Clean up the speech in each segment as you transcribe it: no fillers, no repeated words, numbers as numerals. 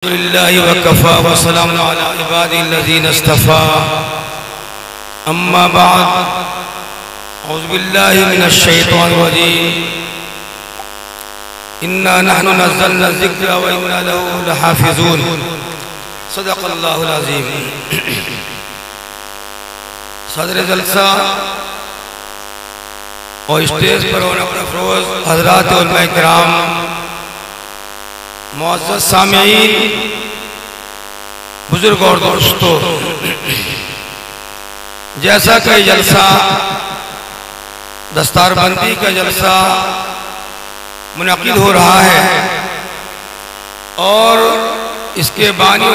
अल्हम्दुलिल्लाहि व कफ़ा व सलामुन अला इबादिल्लज़ीना इस्तफ़ा अम्मा बाद औज़ु बिल्लाहि मिनश शैतानिर रजीम इन्ना नहनु नज़्ज़लना ज़िक्रा व इन्ना लहु लहाफ़िज़ून सदक़ल्लाहुल अज़ीम। सदर जलसा और स्टेज पर होने अफ़रोज़ हज़रात उलमा इकराम, मुअज़्ज़ज़ सामीईन, बुजुर्ग और दोस्तों, जैसा कि जलसा दस्तारबंदी का जलसा मुनक़िद हो रहा है और इसके बानी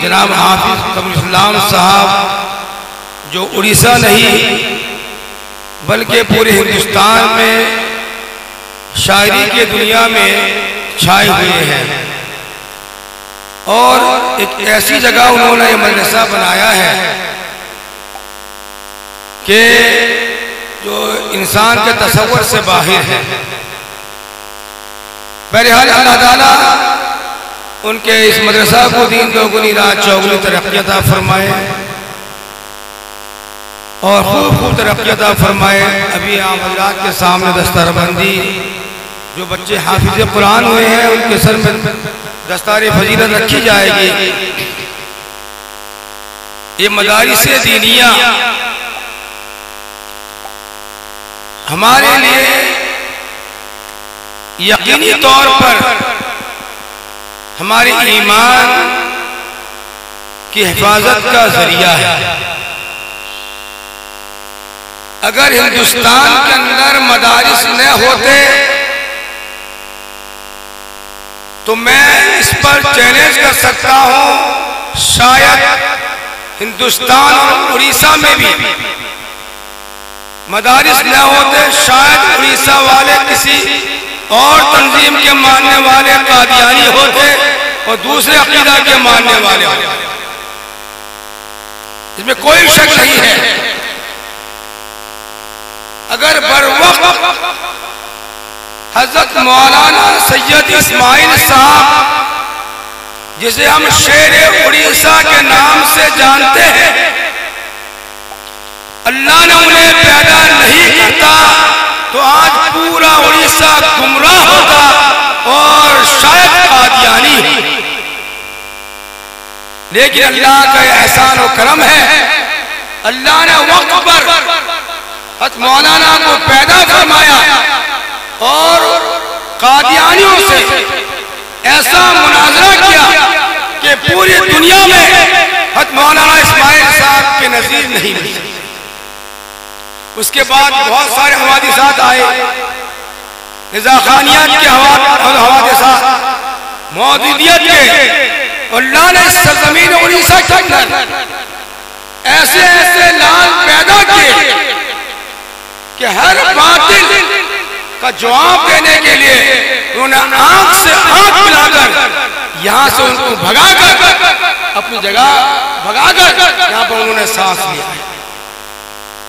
जनाब हाफिज़ कमरुल इस्लाम साहब, जो उड़ीसा नहीं बल्कि पूरे हिंदुस्तान में शायरी के दुनिया में छाए हुए हैं और एक ऐसी जगह उन्होंने मदरसा बनाया है कि जो इंसान के तसव्वुर से बाहर है। बहरहाल अल्लाह ताला उनके इस मदरसा को दीन दोगुनी रात चौगुनी तरक्की अता फरमाए और खूब तरक्की अता फरमाए। अभी आप हज़रात के सामने दस्तारबंदी, जो बच्चे हाफिज़ कुरान हुए हैं उनके सर में दस्तार फजीलत रखी जाएगी। ये मदारिस दीनिया हमारे लिए यकीनी तौर पर हमारे ईमान की हिफाजत का जरिया है। अगर हिंदुस्तान के अंदर मदारिस न होते तो मैं इस पर चैलेंज कर सकता हूं, शायद हिंदुस्तान और उड़ीसा में भी मदारिस न होते, शायद उड़ीसा वाले किसी और तंजीम के मानने वाले कादियानी होते और दूसरे अकीदा के मानने वाले होते। इसमें कोई शक नहीं है। अगर बर वक्त हजरत मौलाना सैयद इस्माइल साहब, जिसे हम शेर उड़ीसा के नाम से जानते हैं, अल्लाह ने उन्हें पैदा नहीं करता तो आज पूरा उड़ीसा गुमराह होता और शायद कादियानी। लेकिन अल्लाह का एहसान और करम है, अल्लाह ने वक्त पर हज़रत मौलाना को पैदा फरमाया और कादियानियों से ऐसा मुनाजरा किया कि पूरी दुनिया में हज़रत मौलाना इस्माइल साहब के नज़ीर नहीं मिले। उसके बाद बहुत सारे हवादिसात आए, निज़ाखानियत के हवादिसात, मौजूदियत के, और अल्लाह ने सरज़मीन उड़ीसा के अंदर ऐसे ऐसे लाल पैदा किए कि हर बातिल का जवाब देने के लिए उन्होंने आंख से आंख मिलाकर यहां से उनको भगाकर अपनी जगह भगाकर यहां पर उन्होंने सांस लिया।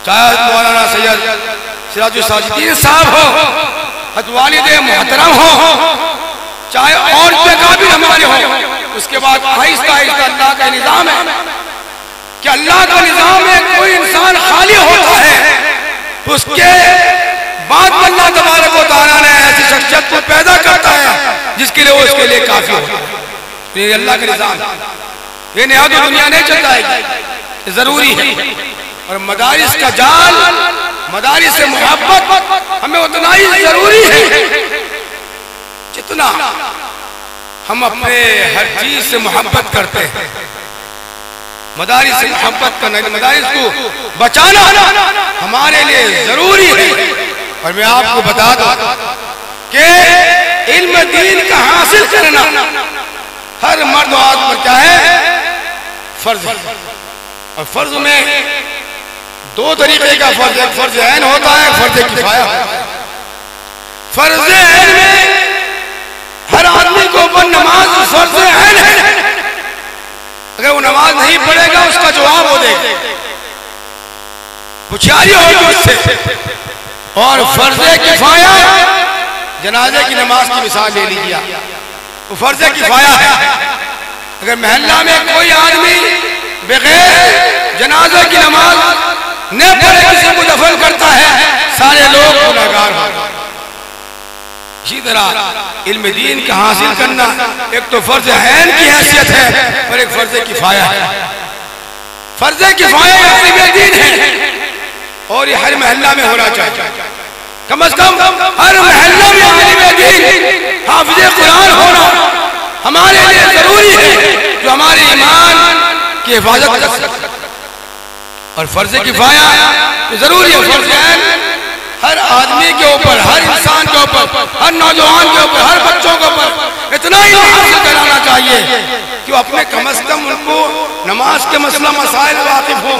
चाहे मौलाना सैयद सिराजुल साजिदीन साहब हो, वालिद मोहतरम हो, चाहे और जगह भी हमारे हो, उसके बाद आहिस्ता आहिस्ता अल्लाह का निजाम है कि अल्लाह का निजाम में कोई इंसान खाली होता है, उसके बाद अल्लाह तबारक व तआला ने ऐसी शख्सियत को पैदा करता है जिसके लिए वो उसके लिए काफी होता है। ये अल्लाह का निजाम, ये नया दुनिया नहीं चलता है, जरूरी है। और मदारिस का जाल, मदारिस से मोहब्बत हमें उतना ही जरूरी है जितना हम अपने हर चीज से मोहब्बत करते हैं। मदारिस से मोहब्बत करना, मदारिस को बचाना हमारे लिए जरूरी है। और मैं आपको बता दूं कि इल्म दीन का हासिल करना हर मर्द और औरत पर क्या है, फर्ज है। और फर्ज में दो तरीके का फर्ज है, फर्ज ऐन होता है, फर्ज किफाया होता है। फर्ज ऐन में हर आदमी को वो नमाज फर्ज ऐन है, अगर वो नमाज नहीं पढ़ेगा उसका जवाब वो देगा, होशियारी होगी उससे। और फर्ज किफाया, जनाजे की नमाज की मिसाल ले लीजिए, वो फर्ज किफाया है। अगर महल्ला में कोई आदमी बगैर जनाजे की नमाज न पढ़े किसी को दफन करता है, सारे लोग गुनहगार होंगे। इसी तरह इल्म दीन का हासिल करना एक तो फर्ज ऐन की हैसियत है और एक फर्ज किफाया है। फर्ज किफाया इल्म दीन है और ये हर महल्ला में होना चाहिए। कम से कम हर महल्ला में इल्म दीन हाफिज़े कुरान होना हमारे लिए जरूरी है, जो हमारे ईमान की हिफाजत कर सके। और फर्ज किफाया तो जरूरी है। फर्ज ऐन हर आदमी के ऊपर, हर इंसान के ऊपर, हर नौजवान के ऊपर, हर बच्चों के ऊपर इतना ही हासिल कराना चाहिए कि वो अपने कम से कम उनको नमाज के मसला मसाइल वाकिफ हो,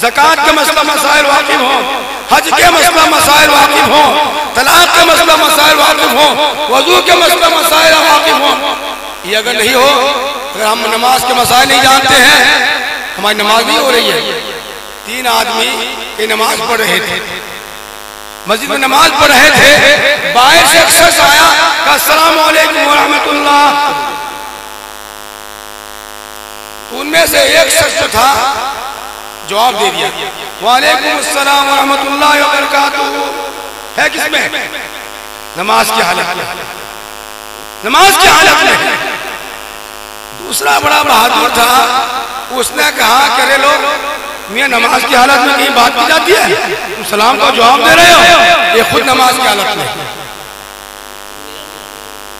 ज़कात के मसला मसाइल वाकिफ हो, हज के मसला मसाइल वाकिफ हो, तलाक के मसला मसाइल वाकिफ हो, वजू के मसला मसाइल वाकिफ हो। ये अगर नहीं हो, अगर हम नमाज के मसाइल नहीं जानते हैं, हमारी नमाज नहीं हो रही है। 3 आदमी ये नमाज पढ़ रहे थे, मस्जिद में नमाज पढ़ रहे थे, बाहर से एक शख्स आया, अस्सलाम वालेकुम व रहमतुल्लाह। उनमें से एक शख्स जो था जवाब दे दिया, वालेकुम अस्सलाम व रहमतुल्लाह व बरकातुहू। है किसमें? नमाज की हालत में, नमाज की हालत में। दूसरा बड़ा बहादुर था, उसने कहा करे लोग मियाँ नमाज की हालत में कहीं बात की जाती है, तुम सलाम का जवाब दे रहे हो, ये खुद नमाज की हालत में।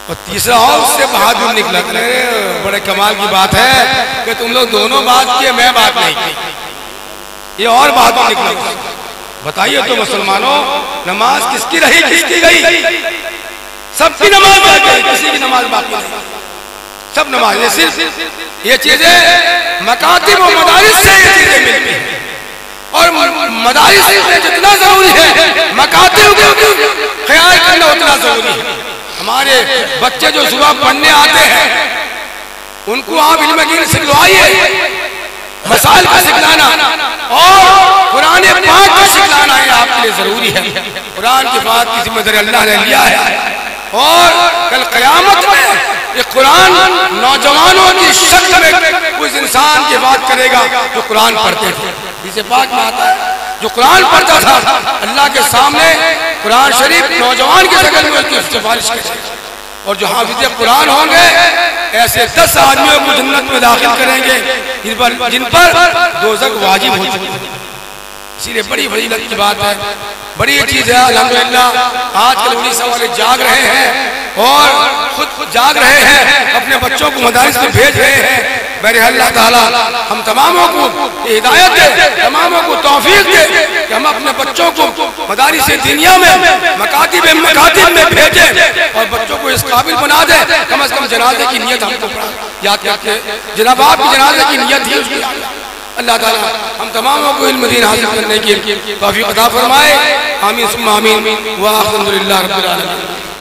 और तीसरा और उससे बहादुर निकला, बड़े कमाल की बात है कि तुम लोग दोनों बात किए, मैं बात नहीं की। ये और बहादुर निकला। बताइए तो मुसलमानों, नमाज किसकी रही किसकी गई? सबकी नमाज बाकी, किसी की नमाज बाकी नहीं, सब नमाज। ये सिर्फ ये चीजें मकातिब और मदारिस से ये चीजें मिलती हैं, और मदारिस में जितना जरूरी है मकातिब का ख्याल करना उतना जरूरी है। हमारे बच्चे जो सुबह पढ़ने आते हैं, उनको आप इल्म दीन सिखवाइए, मसाइल का सिखलाना और कुरान पाक का सिखलाना है आपके लिए जरूरी है। कुरान की बात की जिम्मेदारी अल्लाह ने लिया है, और कल क़यामत में ये कुरान नौजवानों की शक्ल में उस इंसान की बात करेगा जो कुरान पढ़ते थे। इसे पाक में आता है, जो कुरान पढ़ता था अल्लाह के सामने कुरान शरीफ नौजवान की शक्ल में उसकी सिफारिश करेगा। और जो हाफिज़े कुरान होंगे, ऐसे 10 आदमियों को जन्नत में दाखिल करेंगे जिन पर दोज़ख वाजिब हो चुकी है। इसीलिए बड़ी फजीलत की बात है, बड़ी चीज है। अल्हम्दुलिल्लाह आजकल उड़ीसा वाले जाग रहे हैं और खुद जाग रहे हैं, अपने बच्चों को मदारिस में भेज रहे हैं। मेरे अल्लाह ताला हम तमामों को हिदायत दे, तमामों को तौफीक दे कि हम अपने बच्चों को मदारिस दुनिया में मकातिब में भेजें और बच्चों को इस काबिल बना दे, कम से कम जनाजे की नीयत हमको याद करके, जनाब आपकी जनाजे की नीयत ही उसकी। अल्लाह ताला हम तमामों को इल्म दीन हासिल करने की तौफीक अता फरमाए। आमीन सुम्मा आमीन। व अल्हम्दुलिल्लाह रब्बिल आलमीन।